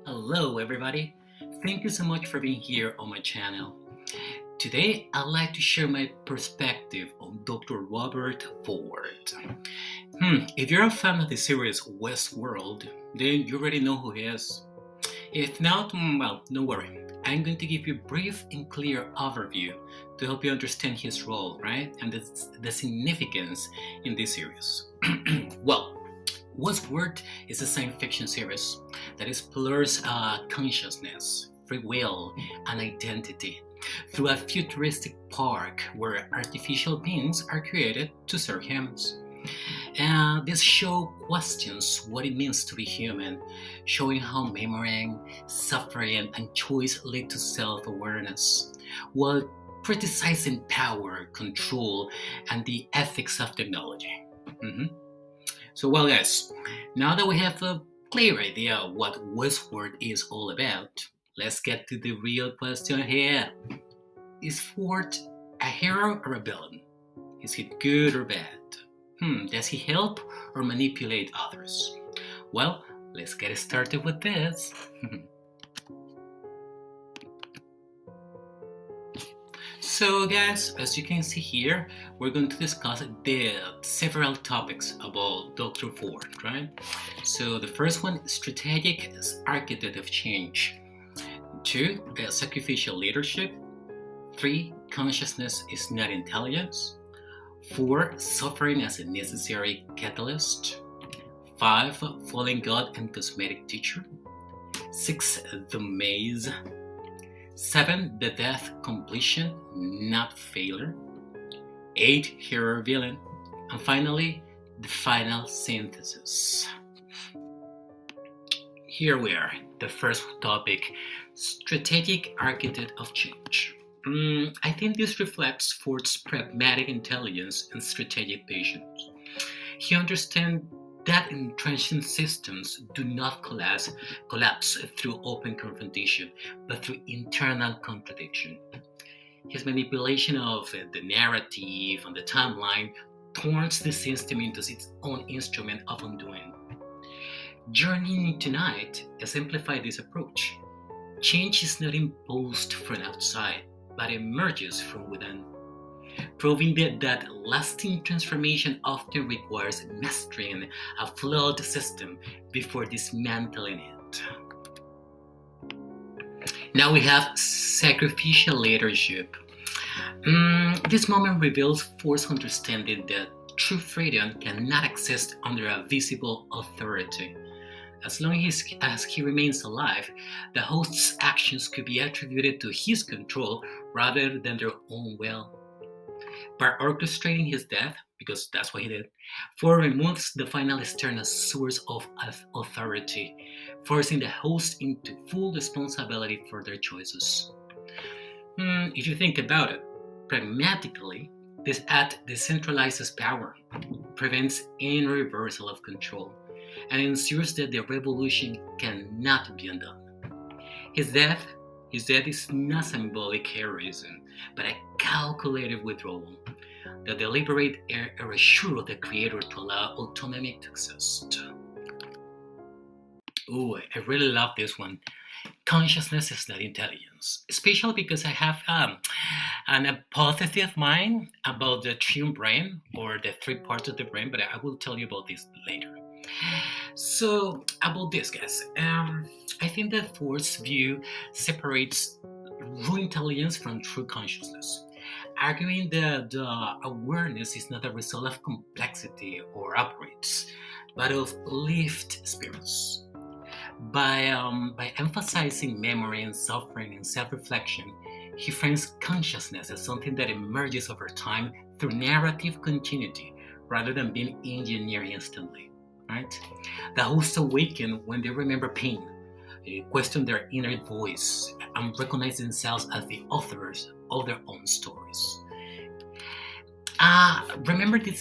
Hello, everybody. Thank you so much for being here on my channel. Today, I'd like to share my perspective on Dr. Robert Ford. If you're a fan of the series Westworld, then you already know who he is. If not, well, no worry. I'm going to give you a brief and clear overview to help you understand his role, right? And the significance in this series. Well, Westworld is a science fiction series that explores consciousness, free will, and identity through a futuristic park where artificial beings are created to serve humans. And this show questions what it means to be human, showing how memory, suffering, and choice lead to self awareness, while criticizing power, control, and the ethics of technology. Mhm. So, well, guys, now that we have a clear idea of what Westworld is all about, let's get to the real question here. Is Ford a hero or a villain? Is he good or bad? Does he help or manipulate others? Well, let's get started with this. So, guys, as you can see here, we're going to discuss the several topics about Dr. Ford, right? So, the first one, strategic architect of change. 2, sacrificial leadership. 3, consciousness is not intelligence. 4, suffering as a necessary catalyst. 5, fallen god and cosmetic teacher. 6, the maze. 7, the death completion, not failure. 8, hero villain. And finally, the final synthesis. Here we are, the first topic, strategic architect of change. I think this reflects Ford's pragmatic intelligence and strategic patience. He understands that entrenched systems do not collapse through open confrontation, but through internal contradiction. His manipulation of the narrative and the timeline turns the system into its own instrument of undoing. Journeying Tonight exemplifies this approach. Change is not imposed from outside, but emerges from within, proving that lasting transformation often requires mastering a flawed system before dismantling it. Now we have sacrificial leadership. This moment reveals Ford's understanding that true freedom cannot exist under a visible authority. As long as he remains alive, the host's actions could be attributed to his control rather than their own will. By orchestrating his death, because that's what he did, Ford removes the final external source of authority, forcing the host into full responsibility for their choices. If you think about it, pragmatically, this act decentralizes power, prevents any reversal of control, and ensures that the revolution cannot be undone. His death is not symbolic heroism, but a calculated withdrawal, the deliberate erasure of the creator to allow autonomy to exist. Ooh, I really love this one. Consciousness is not intelligence, especially because I have an hypothesis of mine about the triune brain or the 3 parts of the brain, but I will tell you about this later. So, about this, guys, I think that Ford's view separates raw intelligence from true consciousness, arguing that awareness is not a result of complexity or upgrades, but of lived experience. By emphasizing memory and suffering and self-reflection, he frames consciousness as something that emerges over time through narrative continuity rather than being engineered instantly. Right? The hosts awaken when they remember pain, question their inner voice, and recognize themselves as the authors of their own stories. Remember this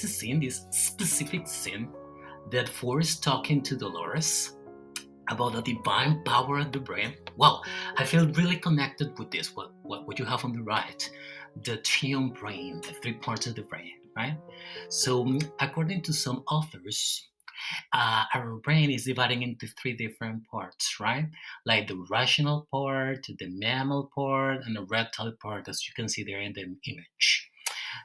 specific scene that Ford is talking to Dolores about the divine power of the brain? Well, I feel really connected with this, what you have on the right, the triune brain, the 3 parts of the brain, right? So, according to some authors, our brain is dividing into three different parts, right? Like the rational part, the mammal part, and the reptile part, as you can see there in the image.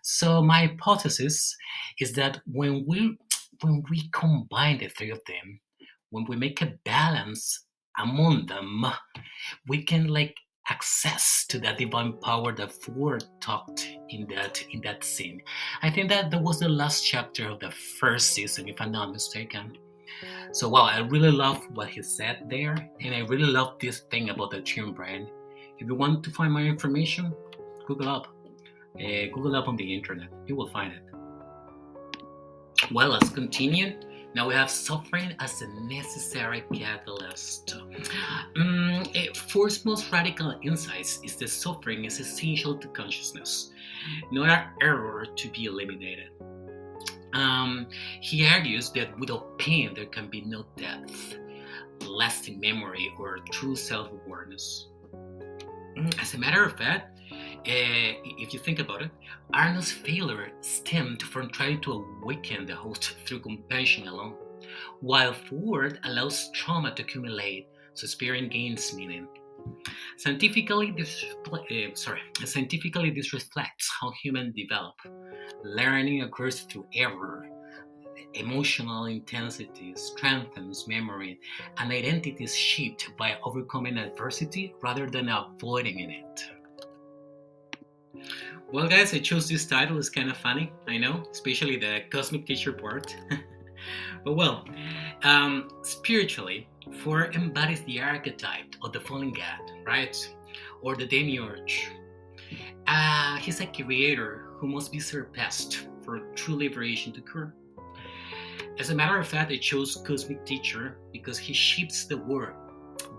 So my hypothesis is that when we combine the three of them, when we make a balance among them, we can like access to that divine power that Ford talked in that scene. I think that was the last chapter of the first season, if I'm not mistaken. So wow, I really love what he said there, and I really love this thing about the tune brain. If you want to find more information, Google up. Google up on the internet. You will find it. Well, let's continue. Now we have suffering as a necessary catalyst. Ford's most radical insights is that suffering is essential to consciousness, not an error to be eliminated. He argues that without pain there can be no depth, lasting memory, or true self-awareness. As a matter of fact, if you think about it, Arnold's failure stemmed from trying to awaken the host through compassion alone, while Ford allows trauma to accumulate, so experience gains meaning. Scientifically, this reflects how humans develop. Learning occurs through error. Emotional intensity strengthens memory, and identity is shaped by overcoming adversity rather than avoiding it. Well, guys, I chose this title. It's kind of funny, I know, especially the cosmic teacher part. But well, spiritually, Ford embodies the archetype of the fallen god, right? Or the demiurge. He's a creator who must be surpassed for true liberation to occur. As a matter of fact, I chose cosmic teacher because he shapes the world,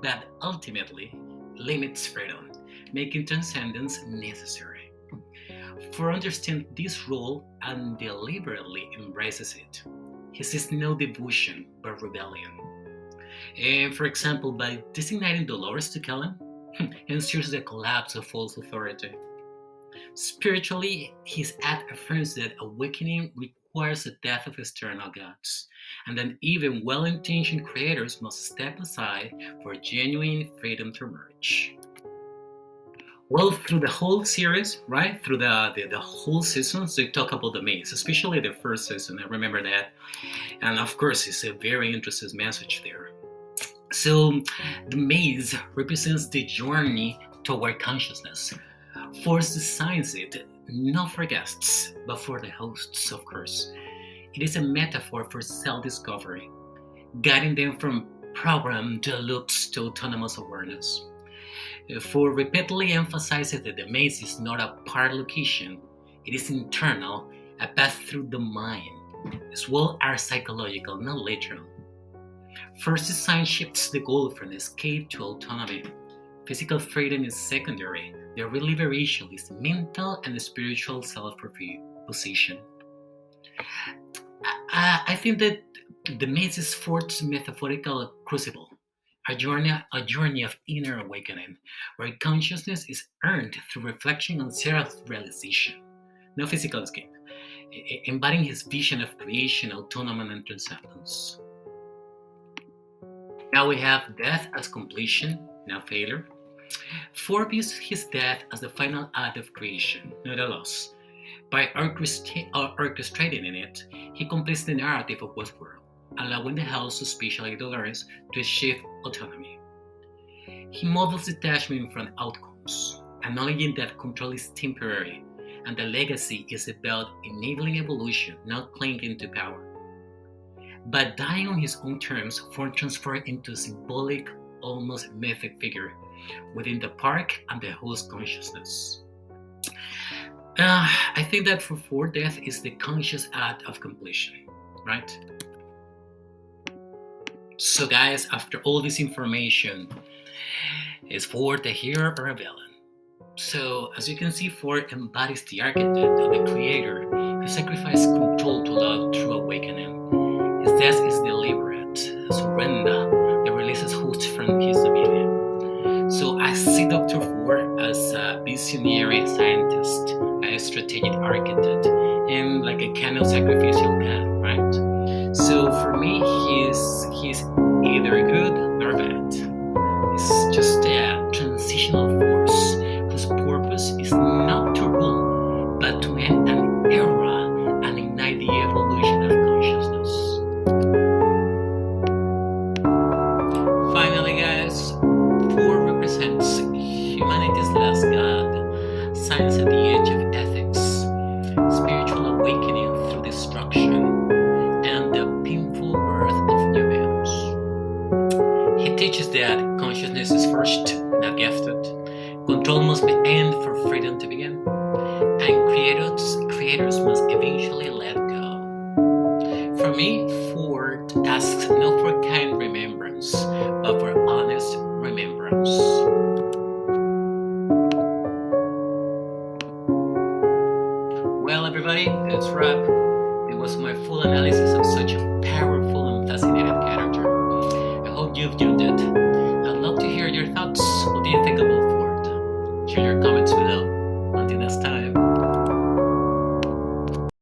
but ultimately limits freedom, making transcendence necessary. Ford understands this role and deliberately embraces it. He sees no devotion but rebellion. And for example, by designating Dolores to kill him, ensures the collapse of false authority. Spiritually, his act affirms that awakening requires the death of external gods, and that even well-intentioned creators must step aside for genuine freedom to emerge. Well, through the whole series, right, through the whole seasons, they talk about the maze, especially the first season. I remember that, and of course, it's a very interesting message there. So, the maze represents the journey toward consciousness. Force designs it not for guests, but for the hosts, of course. It is a metaphor for self-discovery, guiding them from programmed loops to autonomous awareness. Ford repeatedly emphasizes that the maze is not a part location, it is internal, a path through the mind, as well as psychological, not literal. First design shifts the goal from escape to autonomy. Physical freedom is secondary. The real liberation is mental and spiritual self-position. I think that the maze is Ford's metaphorical crucible, a journey of inner awakening, where consciousness is earned through reflection and self-realization, no physical escape, embodying his vision of creation, autonomy, and transcendence. Now we have death as completion, not failure. Ford views his death as the final act of creation, not a loss. By orchestrating in it, he completes the narrative of Westworld, allowing the house, especially Dolores, to achieve autonomy. He models detachment from outcomes, acknowledging that control is temporary, and the legacy is about enabling evolution, not clinging to power. By dying on his own terms, Ford transforms into a symbolic, almost mythic figure within the park and the host consciousness. I think that for Ford, death is the conscious act of completion, right? So guys, after all this information, is Ford a hero or a villain? So as you can see, Ford embodies the archetype of the creator who sacrificed control to allow true awakening. His death is deliberate, surrender that releases hosts from his dominion. So I see Dr. Ford as a visionary scientist, a strategic architect, and like a kind of sacrificial path, right? So for me, He teaches that consciousness is first, not gifted. Control must be aimed for freedom to begin, and creators must eventually let go. For me, Ford asks not for kind remembrance, but for honest remembrance. Well, everybody, that's a wrap. It was my full analysis of such a powerful and fascinating character. I hope you've enjoyed it. I'd love to hear your thoughts. What do you think about Ford? Share your comments